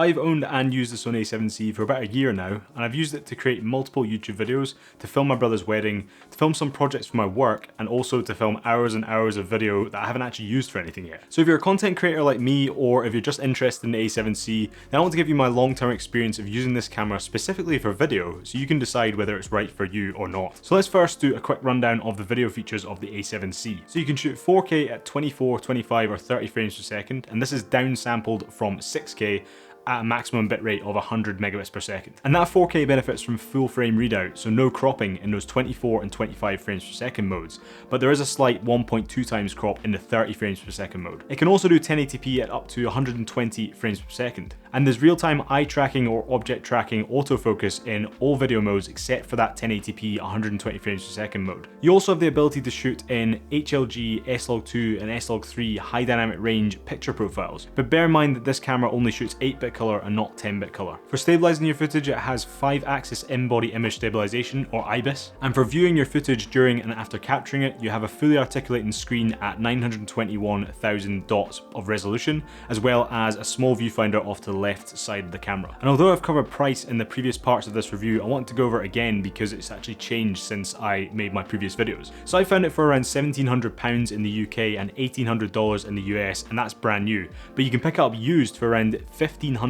I've owned and used the Sony A7C for about a year now, and I've used it to create multiple YouTube videos, to film my brother's wedding, to film some projects for my work, and also to film hours and hours of video that I haven't actually used for anything yet. So if you're a content creator like me, or if you're just interested in the A7C, then I want to give you my long-term experience of using this camera specifically for video, so you can decide whether it's right for you or not. So let's first do a quick rundown of the video features of the A7C. So you can shoot 4K at 24, 25, or 30 frames per second, and this is downsampled from 6K at a maximum bitrate of 100 megabits per second. And that 4K benefits from full frame readout, so no cropping in those 24 and 25 frames per second modes, but there is a slight 1.2 times crop in the 30 frames per second mode. It can also do 1080p at up to 120 frames per second. And there's real-time eye tracking or object tracking autofocus in all video modes except for that 1080p 120 frames per second mode. You also have the ability to shoot in HLG, SLOG2 and SLOG3 high dynamic range picture profiles, but bear in mind that this camera only shoots 8-bit color and not 10-bit color. For stabilizing your footage, it has 5-axis in-body image stabilization or IBIS, and for viewing your footage during and after capturing it, you have a fully articulating screen at 921,000 dots of resolution, as well as a small viewfinder off to the left side of the camera. And although I've covered price in the previous parts of this review, I want to go over it again because it's actually changed since I made my previous videos. So I found it for around £1,700 in the UK and $1,800 in the US, and that's brand new. But you can pick it up used for around £1,500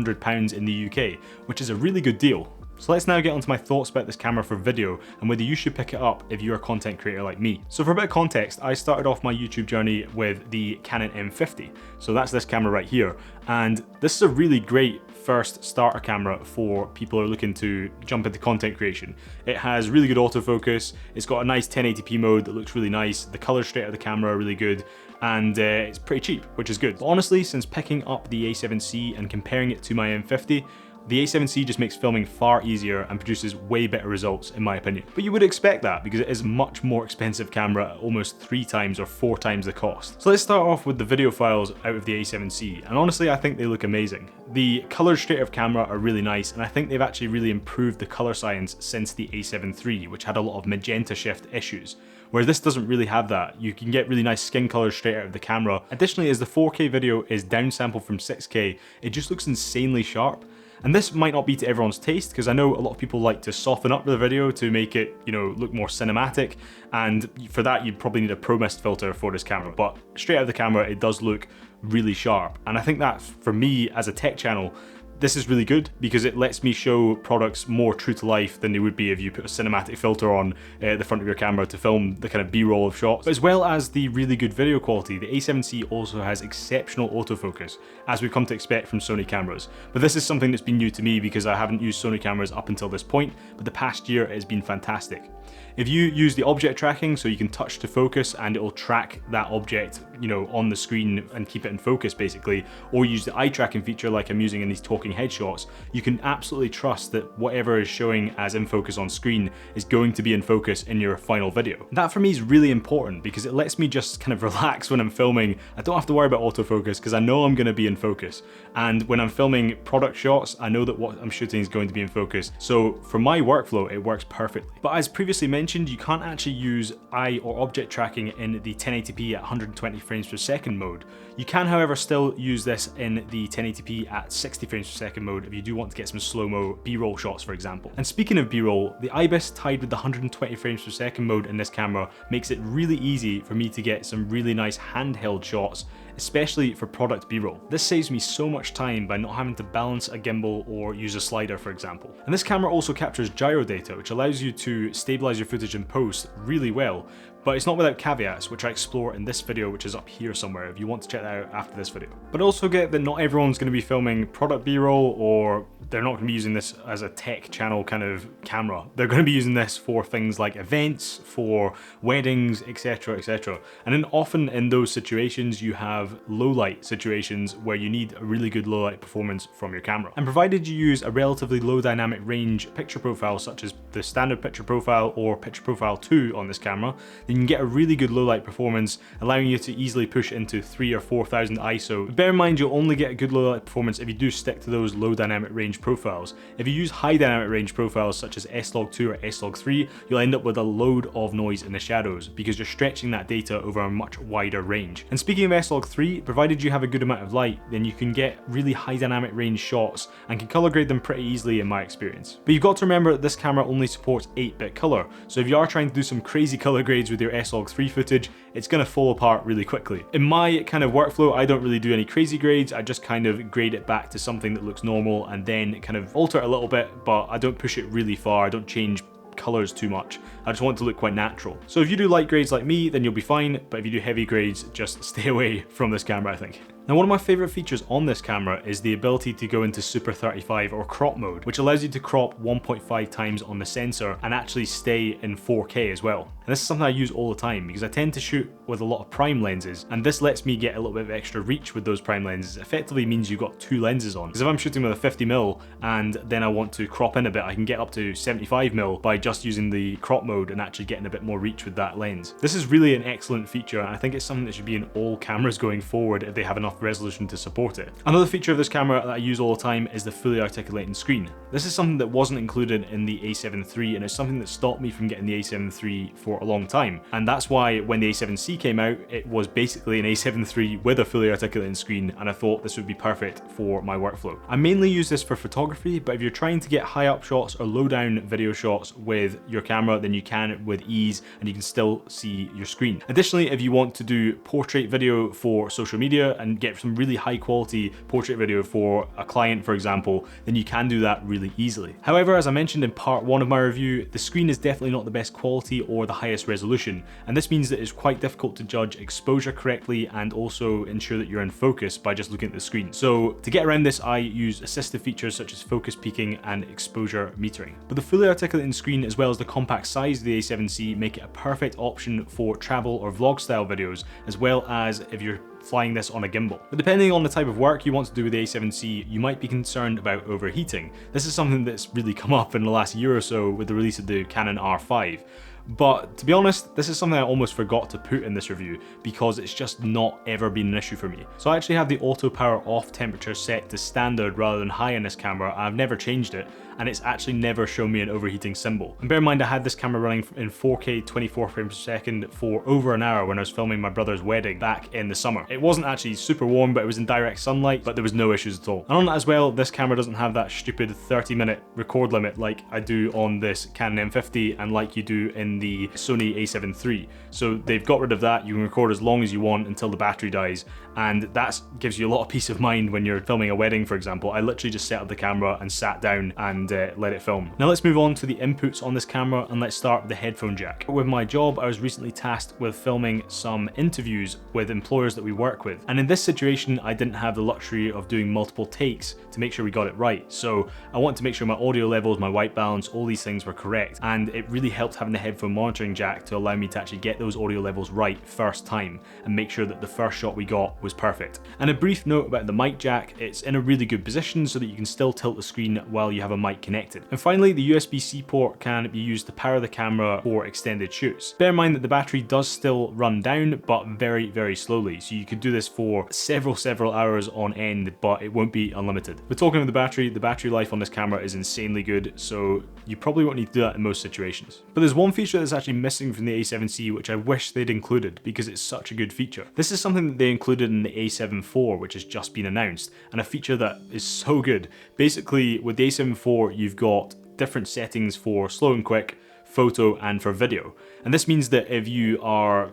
in the UK, which is a really good deal. So let's now get onto my thoughts about this camera for video and whether you should pick it up if you're a content creator like me. So for a bit of context, I started off my YouTube journey with the Canon M50. So that's this camera right here. And this is a really great first starter camera for people who are looking to jump into content creation. It has really good autofocus, it's got a nice 1080p mode that looks really nice, the colors straight out of the camera are really good, and it's pretty cheap, which is good. But honestly, since picking up the A7C and comparing it to my M50, the A7C just makes filming far easier and produces way better results in my opinion. But you would expect that because it is a much more expensive camera at almost 3 times or 4 times the cost. So let's start off with the video files out of the A7C, and honestly I think they look amazing. The colors straight out of camera are really nice, and I think they've actually really improved the color science since the A7 III, which had a lot of magenta shift issues. Where this doesn't really have that. You can get really nice skin colors straight out of the camera. Additionally, as the 4K video is downsampled from 6K, it just looks insanely sharp. And this might not be to everyone's taste, because I know a lot of people like to soften up the video to make it, you know, look more cinematic, and for that you'd probably need a Pro Mist filter for this camera, but straight out of the camera it does look really sharp. And I think that for me as a tech channel, this is really good because it lets me show products more true to life than they would be if you put a cinematic filter on the front of your camera to film the kind of B-roll of shots. But as well as the really good video quality, the A7C also has exceptional autofocus, as we've come to expect from Sony cameras. But this is something that's been new to me because I haven't used Sony cameras up until this point, but the past year it has been fantastic. If you use the object tracking, so you can touch to focus and it will track that object, you know, on the screen and keep it in focus basically, or use the eye tracking feature like I'm using in these talking headshots, you can absolutely trust that whatever is showing as in focus on screen is going to be in focus in your final video. That for me is really important because it lets me just kind of relax when I'm filming. I don't have to worry about autofocus because I know I'm going to be in focus. And when I'm filming product shots, I know that what I'm shooting is going to be in focus. So for my workflow, it works perfectly. But as previously mentioned, you can't actually use eye or object tracking in the 1080p at 120 frames per second mode. You can, however, still use this in the 1080p at 60 frames per second mode if you do want to get some slow-mo B-roll shots, for example. And speaking of B-roll, the IBIS tied with the 120 frames per second mode in this camera makes it really easy for me to get some really nice handheld shots, especially for product B-roll. This saves me so much time by not having to balance a gimbal or use a slider, for example. And this camera also captures gyro data, which allows you to stabilize your footage in post really well, but it's not without caveats, which I explore in this video, which is up here somewhere if you want to check that out after this video. But also get that not everyone's going to be filming product B-roll, or they're not going to be using this as a tech channel kind of camera. They're going to be using this for things like events, for weddings, etc, etc. And then often in those situations you have low light situations where you need a really good low light performance from your camera. And provided you use a relatively low dynamic range picture profile such as the standard picture profile or picture profile 2 on this camera, then you can get a really good low light performance, allowing you to easily push into 3,000 or 4,000 ISO. But bear in mind, you'll only get a good low light performance if you do stick to those low dynamic range profiles. If you use high dynamic range profiles such as SLOG2 or SLOG3, you'll end up with a load of noise in the shadows because you're stretching that data over a much wider range. And speaking of SLOG3, provided you have a good amount of light, then you can get really high dynamic range shots and can color grade them pretty easily in my experience. But you've got to remember that this camera only supports 8-bit color, so if you are trying to do some crazy color grades with your SLOG3 footage, it's going to fall apart really quickly. In my kind of workflow, I don't really do any crazy grades, I just kind of grade it back to something that looks normal and then kind of alter it a little bit, but I don't push it really far, I don't change colors too much. I just want it to look quite natural. So if you do light grades like me, then you'll be fine, but if you do heavy grades, just stay away from this camera, I think. Now, one of my favorite features on this camera is the ability to go into Super 35 or crop mode, which allows you to crop 1.5 times on the sensor and actually stay in 4K as well. And this is something I use all the time because I tend to shoot with a lot of prime lenses, and this lets me get a little bit of extra reach with those prime lenses. It effectively means you've got 2 lenses on, because if I'm shooting with a 50mm and then I want to crop in a bit, I can get up to 75mm by just using the crop mode and actually getting a bit more reach with that lens. This is really an excellent feature, and I think it's something that should be in all cameras going forward if they have enough resolution to support it. Another feature of this camera that I use all the time is the fully articulating screen. This is something that wasn't included in the A7 III, and it's something that stopped me from getting the A7 III for a long time. And that's why when the A7C came out, it was basically an A7 III with a fully articulating screen, and I thought this would be perfect for my workflow. I mainly use this for photography, but if you're trying to get high up shots or low down video shots with your camera, then you can with ease and you can still see your screen. Additionally, if you want to do portrait video for social media and get some really high quality portrait video for a client, for example, then you can do that really easily. However, as I mentioned in part 1 of my review, the screen is definitely not the best quality or the highest resolution, and this means that it's quite difficult to judge exposure correctly and also ensure that you're in focus by just looking at the screen. So to get around this, I use assistive features such as focus peaking and exposure metering. But the fully articulating screen as well as the compact size of the A7C make it a perfect option for travel or vlog style videos, as well as if you're flying this on a gimbal. But depending on the type of work you want to do with the A7C, you might be concerned about overheating. This is something that's really come up in the last year or so with the release of the Canon R5. But to be honest, this is something I almost forgot to put in this review because it's just not ever been an issue for me. So I actually have the auto power off temperature set to standard rather than high in this camera. I've never changed it, and it's actually never shown me an overheating symbol. And bear in mind, I had this camera running in 4K 24 frames per second for over an hour when I was filming my brother's wedding back in the summer. It wasn't actually super warm, but it was in direct sunlight, but there was no issues at all. And on that as well, this camera doesn't have that stupid 30-minute record limit like I do on this Canon M50 and like you do in the Sony A7 III. So they've got rid of that. You can record as long as you want until the battery dies, and that gives you a lot of peace of mind when you're filming a wedding, for example. I literally just set up the camera and sat down and let it film. Now let's move on to the inputs on this camera, and let's start with the headphone jack. With my job, I was recently tasked with filming some interviews with employers that we work with, and in this situation I didn't have the luxury of doing multiple takes to make sure we got it right. So I want to make sure my audio levels, my white balance, all these things were correct, and it really helped having the headphone monitoring jack to allow me to actually get those audio levels right first time and make sure that the first shot we got was perfect. And a brief note about the mic jack, it's in a really good position so that you can still tilt the screen while you have a mic connected. And finally, the USB-C port can be used to power the camera for extended shoots. Bear in mind that the battery does still run down, but very, very slowly. So you could do this for several hours on end, but it won't be unlimited. But talking of the battery life on this camera is insanely good, so you probably won't need to do that in most situations. But there's one feature that's actually missing from the A7C, which I wish they'd included because it's such a good feature. This is something that they included in the A7 IV, which has just been announced, and a feature that is so good. Basically, with the A7 IV, you've got different settings for slow and quick, photo, and for video. And this means that if you are,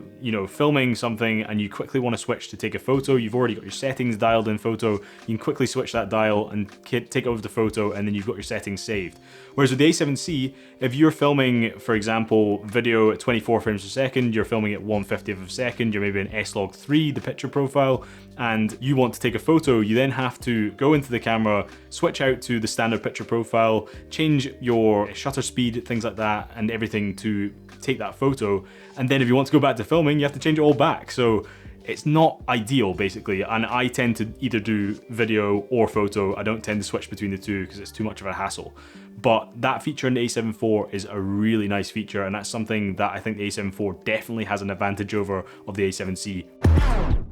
filming something and you quickly want to switch to take a photo, you've already got your settings dialed in photo, you can quickly switch that dial and take it over to photo, and then you've got your settings saved. Whereas with the A7C, if you're filming, for example, video at 24 frames per second, you're filming at 1/50th of a second, you're maybe in SLOG3, the picture profile, and you want to take a photo, you then have to go into the camera, switch out to the standard picture profile, change your shutter speed, things like that, and everything to take that photo. And then if you want to go back to filming, you have to change it all back. So it's not ideal basically, and I tend to either do video or photo. I don't tend to switch between the two because it's too much of a hassle. But that feature in the A7 IV is a really nice feature, and that's something that I think the A7 IV definitely has an advantage over of the A7C.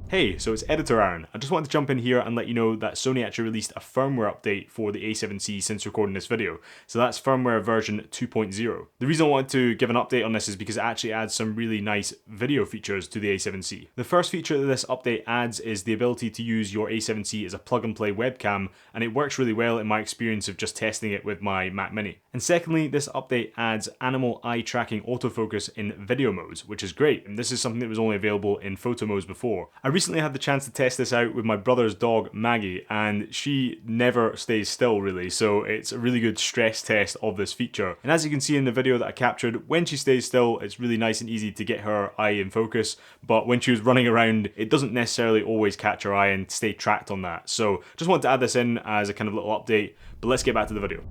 Hey, so it's Editor Arran. I just wanted to jump in here and let you know that Sony actually released a firmware update for the A7C since recording this video. So that's firmware version 2.0. The reason I wanted to give an update on this is because it actually adds some really nice video features to the A7C. The first feature that this update adds is the ability to use your A7C as a plug-and-play webcam, and it works really well in my experience of just testing it with my Mac Mini. And secondly, this update adds animal eye tracking autofocus in video modes, which is great, and this is something that was only available in photo modes before. I recently had the chance to test this out with my brother's dog Maggie, and she never stays still really, so it's a really good stress test of this feature. And as you can see in the video that I captured, when she stays still it's really nice and easy to get her eye in focus, but when she was running around it doesn't necessarily always catch her eye and stay tracked on that. So just wanted to add this in as a kind of little update, but let's get back to the video.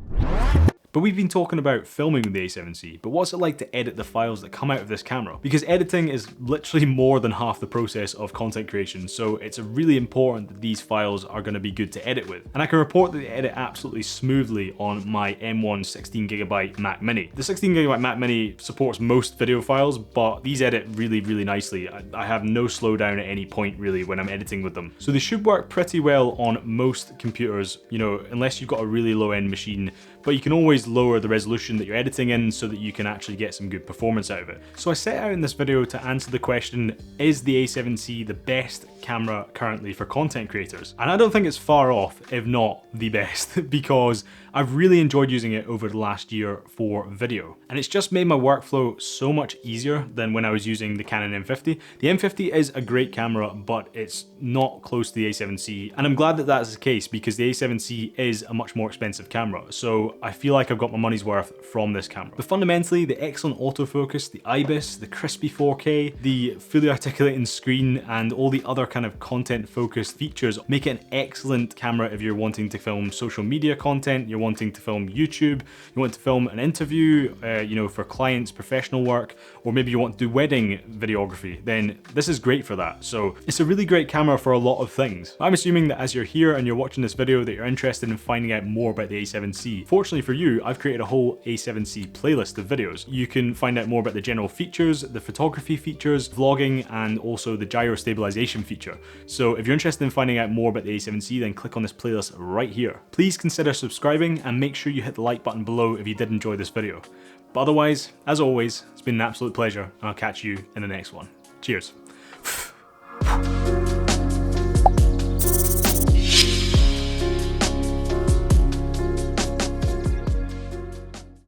But we've been talking about filming with the A7C, but what's it like to edit the files that come out of this camera? Because editing is literally more than half the process of content creation, so it's really important that these files are going to be good to edit with. And I can report that they edit absolutely smoothly on my M1 16GB Mac Mini. The 16GB Mac Mini supports most video files, but these edit really, really nicely. I have no slowdown at any point really when I'm editing with them. So they should work pretty well on most computers, you know, unless you've got a really low-end machine, but you can always lower the resolution that you're editing in so that you can actually get some good performance out of it. So I set out in this video to answer the question, is the A7C the best camera currently for content creators? And I don't think it's far off, if not the best, because I've really enjoyed using it over the last year for video. And it's just made my workflow so much easier than when I was using the Canon M50. The M50 is a great camera, but it's not close to the A7C. And I'm glad that that's the case because the A7C is a much more expensive camera. So I feel like I've got my money's worth from this camera. But fundamentally, the excellent autofocus, the IBIS, the crispy 4K, the fully articulating screen, and all the other kind of content focused features make it an excellent camera if you're wanting to film social media content, you're wanting to film YouTube, you want to film an interview, you know, for clients, professional work, or maybe you want to do wedding videography, then this is great for that. So it's a really great camera for a lot of things. I'm assuming that as you're here and you're watching this video that you're interested in finding out more about the A7C. Fortunately for you, I've created a whole A7C playlist of videos. You can find out more about the general features, the photography features, vlogging, and also the gyro stabilization feature. So if you're interested in finding out more about the A7C, then click on this playlist right here. Please consider subscribing and make sure you hit the like button below if you did enjoy this video. But otherwise, as always, it's been an absolute pleasure, and I'll catch you in the next one. Cheers.